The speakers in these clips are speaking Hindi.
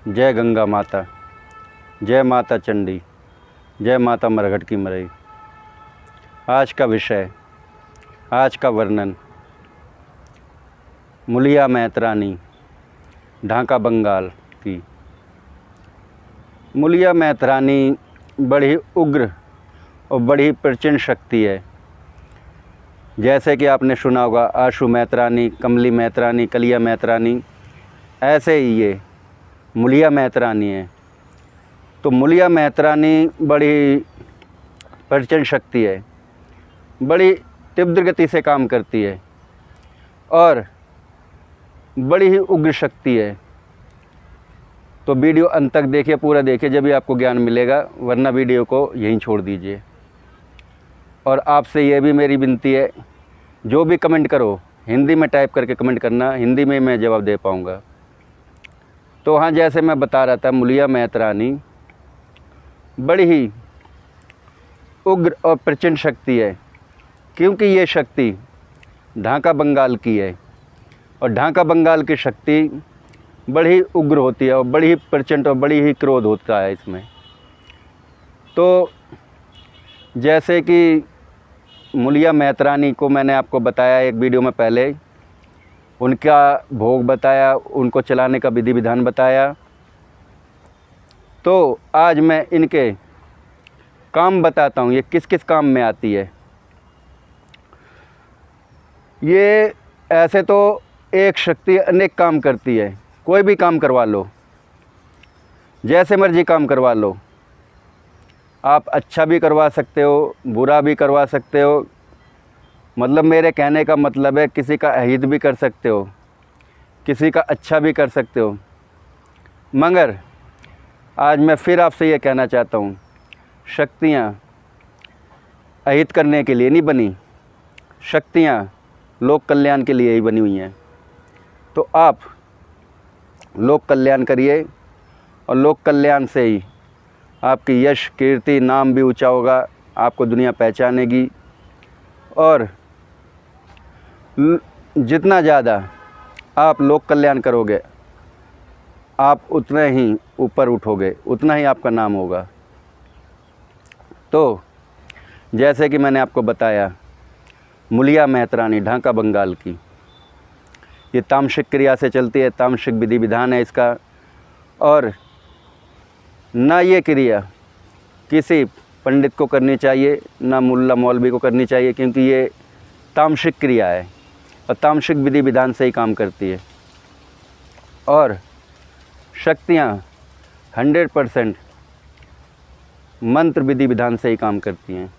जय गंगा माता, जय माता चंडी, जय माता मरघट की मरई। आज का विषय, आज का वर्णन, मुलिया मैतरानी, ढाका बंगाल की। मुलिया मैतरानी बड़ी उग्र और बड़ी प्रचंड शक्ति है। जैसे कि आपने सुना होगा आशु मैतरानी, कमली मैतरानी, कलिया मैतरानी, ऐसे ही ये मुलिया मैतरानी है। तो मुलिया मैतरानी बड़ी प्रचंड शक्ति है, बड़ी तीव्र गति से काम करती है और बड़ी ही उग्र शक्ति है। तो वीडियो अंत तक देखिए, पूरा देखिए, जब भी आपको ज्ञान मिलेगा, वरना वीडियो को यहीं छोड़ दीजिए। और आपसे ये भी मेरी विनती है, जो भी कमेंट करो हिंदी में टाइप करके कमेंट करना, हिंदी में मैं जवाब दे पाऊँगा। तो हाँ, जैसे मैं बता रहा था, मुलिया मैतरानी बड़ी ही उग्र और प्रचंड शक्ति है, क्योंकि ये शक्ति ढाका बंगाल की है और ढाका बंगाल की शक्ति बड़ी उग्र होती है और बड़ी ही प्रचंड और बड़ी ही क्रोध होता है इसमें। तो जैसे कि मुलिया मैतरानी को मैंने आपको बताया एक वीडियो में पहले, उनका भोग बताया, उनको चलाने का विधि विधान बताया। तो आज मैं इनके काम बताता हूँ, ये किस किस काम में आती है। ये ऐसे तो एक शक्ति अनेक काम करती है, कोई भी काम करवा लो, जैसे मर्जी काम करवा लो। आप अच्छा भी करवा सकते हो, बुरा भी करवा सकते हो। मतलब मेरे कहने का मतलब है, किसी का अहित भी कर सकते हो, किसी का अच्छा भी कर सकते हो। मगर आज मैं फिर आपसे ये कहना चाहता हूँ, शक्तियाँ अहित करने के लिए नहीं बनी, शक्तियाँ लोक कल्याण के लिए ही बनी हुई हैं। तो आप लोक कल्याण करिए और लोक कल्याण से ही आपकी यश, कीर्ति, नाम भी ऊंचा होगा, आपको दुनिया पहचानेगी। और जितना ज़्यादा आप लोक कल्याण करोगे, आप उतने ही ऊपर उठोगे, उतना ही आपका नाम होगा। तो जैसे कि मैंने आपको बताया, मुलिया मैतरानी ढाका बंगाल की, ये तामसिक क्रिया से चलती है, तामसिक विधि विधान है इसका। और ना ये क्रिया किसी पंडित को करनी चाहिए, ना मुल्ला मौलवी को करनी चाहिए, क्योंकि ये तामसिक क्रिया है और तामसिक विधि विधान से ही काम करती है। और शक्तियाँ 100% मंत्र विधि विधान से ही काम करती हैं।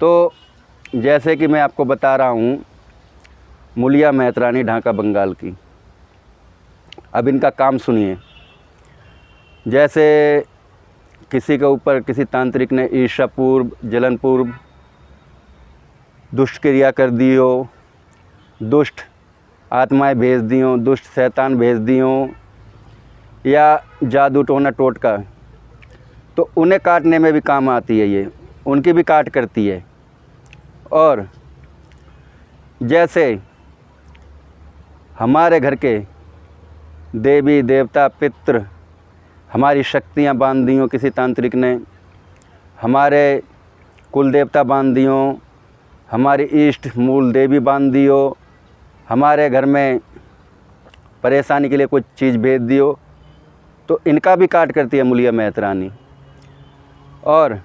तो जैसे कि मैं आपको बता रहा हूँ, मुलिया मैतरानी ढाका बंगाल की, अब इनका काम सुनिए। जैसे किसी के ऊपर किसी तांत्रिक ने ईर्ष्यापूर्व, जलनपूर्व दुष्ट क्रिया कर दी हो, दुष्ट आत्माएं भेज दी हों, दुष्ट शैतान भेज दी हों, या जादू टोना टोटका, तो उन्हें काटने में भी काम आती है ये, उनकी भी काट करती है। और जैसे हमारे घर के देवी देवता पितृ हमारी शक्तियाँ बांध दी हों, किसी तांत्रिक ने हमारे कुल देवता बांध दी हों, हमारी इष्ट मूल देवी बांध दी हो, हमारे घर में परेशानी के लिए कुछ चीज़ भेज दी हो, तो इनका भी काट करती है मुलिया मैतरानी। और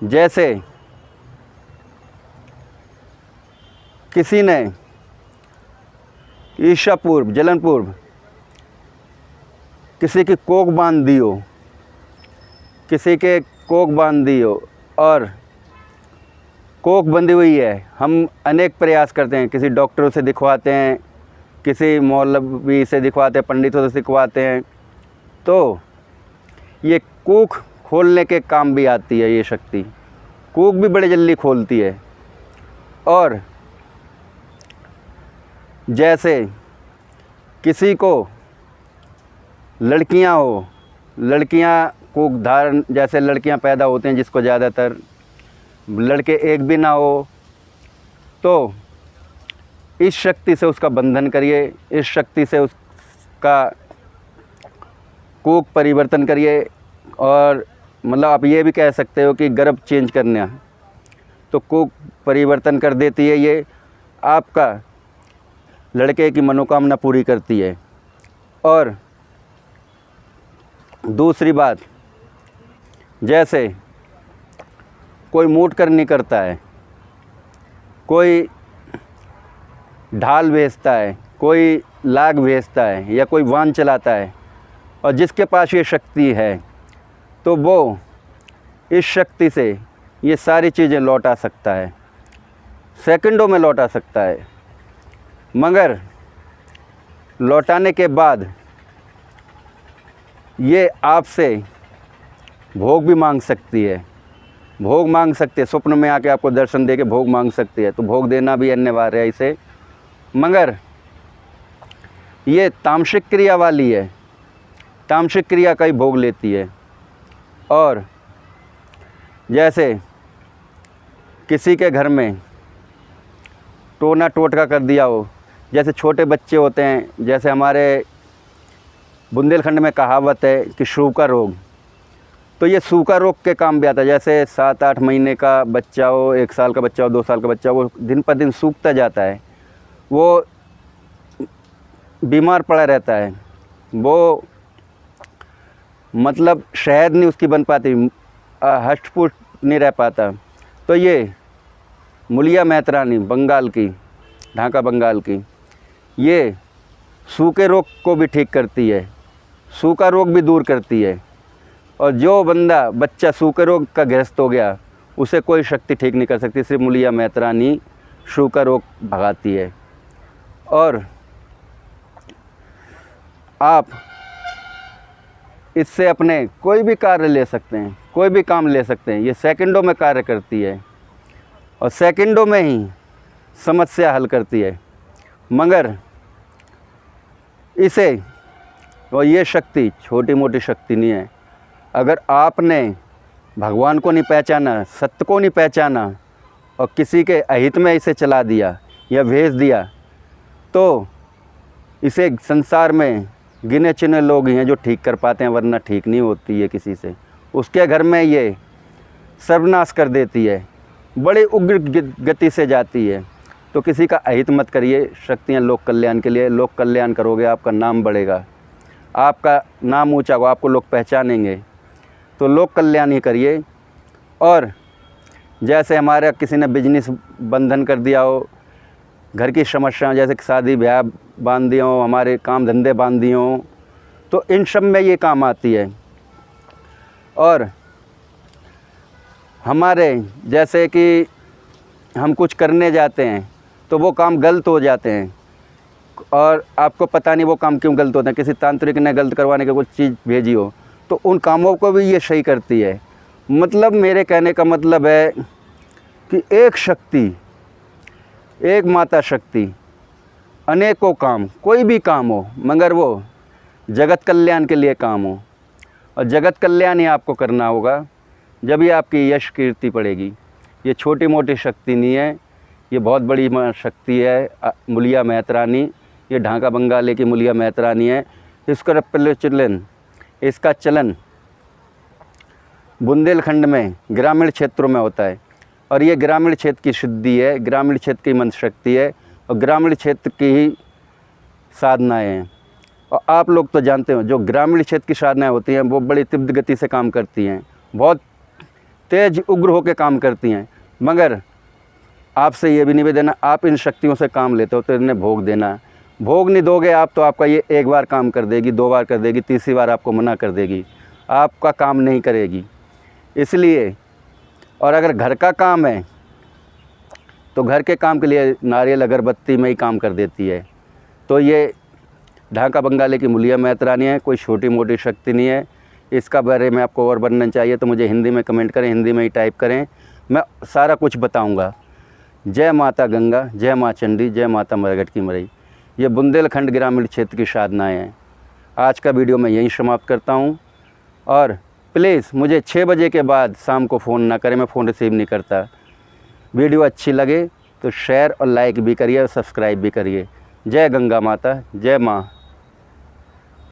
जैसे किसी ने ईर्ष्यापूर्व, जलनपूर्व किसी की कोख बांध दी हो, किसी के कोख बांध दी हो, और कोख बंधी हुई है, हम अनेक प्रयास करते हैं, किसी डॉक्टरों से दिखवाते हैं, किसी मौलवी से दिखवाते हैं, पंडितों से दिखवाते हैं, तो ये कोख खोलने के काम भी आती है। ये शक्ति कोख भी बड़े जल्दी खोलती है। और जैसे किसी को लड़कियां हो, लड़कियां कोख धारण, जैसे लड़कियां पैदा होते हैं जिसको ज़्यादातर, लड़के एक भी ना हो, तो इस शक्ति से उसका बंधन करिए, इस शक्ति से उसका कोख परिवर्तन करिए। और मतलब आप ये भी कह सकते हो कि गर्भ चेंज करना तो कोख परिवर्तन कर देती है। ये आपका लड़के की मनोकामना पूरी करती है। और दूसरी बात, जैसे कोई मूठ करनी करता है, कोई ढाल भेजता है, कोई लाग भेजता है, या कोई वाहन चलाता है, और जिसके पास ये शक्ति है तो वो इस शक्ति से ये सारी चीज़ें लौटा सकता है, सेकंडों में लौटा सकता है। मगर लौटाने के बाद ये आपसे भोग भी मांग सकती है, भोग मांग सकती है, स्वप्न में आके आपको दर्शन दे के भोग मांग सकती है, तो भोग देना भी अनिवार्य है इसे। मगर ये तामसिक क्रिया वाली है, तामसिक क्रिया का ही भोग लेती है। और जैसे किसी के घर में टोना टोटका कर दिया हो, जैसे छोटे बच्चे होते हैं, जैसे हमारे बुंदेलखंड में कहावत है कि सूखा रोग, तो ये सूखा रोग के काम भी आता है। जैसे 7-8 महीने का बच्चा हो, 1 साल का बच्चा हो, 2 साल का बच्चा हो, वो दिन पर दिन सूखता जाता है, वो बीमार पड़ा रहता है, वो मतलब शहद नहीं उसकी बन पाती, हष्ट-पुष्ट नहीं रह पाता। तो ये मूलिया मैत्रानी बंगाल की, ढाका बंगाल की, ये सूखे रोग को भी ठीक करती है, सूखा रोग भी दूर करती है। और जो बच्चा सूखे रोग का ग्रस्त हो गया, उसे कोई शक्ति ठीक नहीं कर सकती, सिर्फ मूलिया मैत्रानी सूखा रोग भगाती है। और आप इससे अपने कोई भी कार्य ले सकते हैं, कोई भी काम ले सकते हैं। ये सेकंडों में कार्य करती है और सेकंडों में ही समस्या हल करती है। मगर इसे और ये शक्ति छोटी मोटी शक्ति नहीं है। अगर आपने भगवान को नहीं पहचाना, सत्य को नहीं पहचाना और किसी के अहित में इसे चला दिया या भेज दिया, तो इसे संसार में गिने चुने लोग ही हैं जो ठीक कर पाते हैं, वरना ठीक नहीं होती है किसी से। उसके घर में ये सर्वनाश कर देती है, बड़ी उग्र गति से जाती है। तो किसी का अहित मत करिए, शक्तियाँ लोक कल्याण के लिए। लोक कल्याण करोगे, आपका नाम बढ़ेगा, आपका नाम ऊंचा होगा, आपको लोग पहचानेंगे। तो लोक कल्याण ही करिए। और जैसे हमारा किसी ने बिजनेस बंधन कर दिया हो, घर की समस्याएं जैसे शादी ब्याह बांध दिए हों, हमारे काम धंधे बांध दिए हों, तो इन सब में ये काम आती है। और हमारे जैसे कि हम कुछ करने जाते हैं तो वो काम गलत हो जाते हैं, और आपको पता नहीं वो काम क्यों गलत होते हैं। किसी तांत्रिक ने गलत करवाने की कुछ चीज़ भेजी हो, तो उन कामों को भी ये सही करती है। मतलब मेरे कहने का मतलब है कि एक शक्ति, एक माता शक्ति अनेकों काम, कोई भी काम हो, मगर वो जगत कल्याण के लिए काम हो। और जगत कल्याण ही आपको करना होगा, जब ही आपकी यश कीर्ति पड़ेगी। ये छोटी मोटी शक्ति नहीं है, ये बहुत बड़ी शक्ति है। मूलिया मैत्रानी, ये ढाका बंगाली की मूलिया मैत्रानी है। इसका प्रचलन, इसका चलन बुंदेलखंड में ग्रामीण क्षेत्रों में होता है। और ये ग्रामीण क्षेत्र की सिद्धि है, ग्रामीण क्षेत्र की मंत्र शक्ति है, और ग्रामीण क्षेत्र की ही साधनाएँ हैं। और आप लोग तो जानते हो, जो ग्रामीण क्षेत्र की साधनाएँ होती हैं वो बड़ी तीव्र गति से काम करती हैं, बहुत तेज उग्र होकर काम करती हैं। मगर आपसे ये भी निवेदन है, आप इन शक्तियों से काम लेते हो तो इन्हें भोग देना। भोग नहीं दोगे आप तो आपका ये 1 बार काम कर देगी, 2 बार कर देगी, तीसरी बार आपको मना कर देगी, आपका काम नहीं करेगी। इसलिए, और अगर घर का काम है तो घर के काम के लिए नारियल अगरबत्ती में ही काम कर देती है। तो ये ढाका बंगाली की मूलिया मैत्रानी है, कोई छोटी मोटी शक्ति नहीं है। इसका बारे में आपको और वर्णन चाहिए तो मुझे हिंदी में कमेंट करें, हिंदी में ही टाइप करें, मैं सारा कुछ बताऊंगा। जय माता गंगा, जय माँ चंडी, जय माता मरघट की मरई। ये बुंदेलखंड ग्रामीण क्षेत्र की साधनाएँ हैं। आज का वीडियो मैं यहीं समाप्त करता हूँ। और प्लीज़ मुझे 6 बजे के बाद शाम को फ़ोन ना करें, मैं फ़ोन रिसीव नहीं करता। वीडियो अच्छी लगे तो शेयर और लाइक भी करिए और सब्सक्राइब भी करिए। जय गंगा माता, जय माँ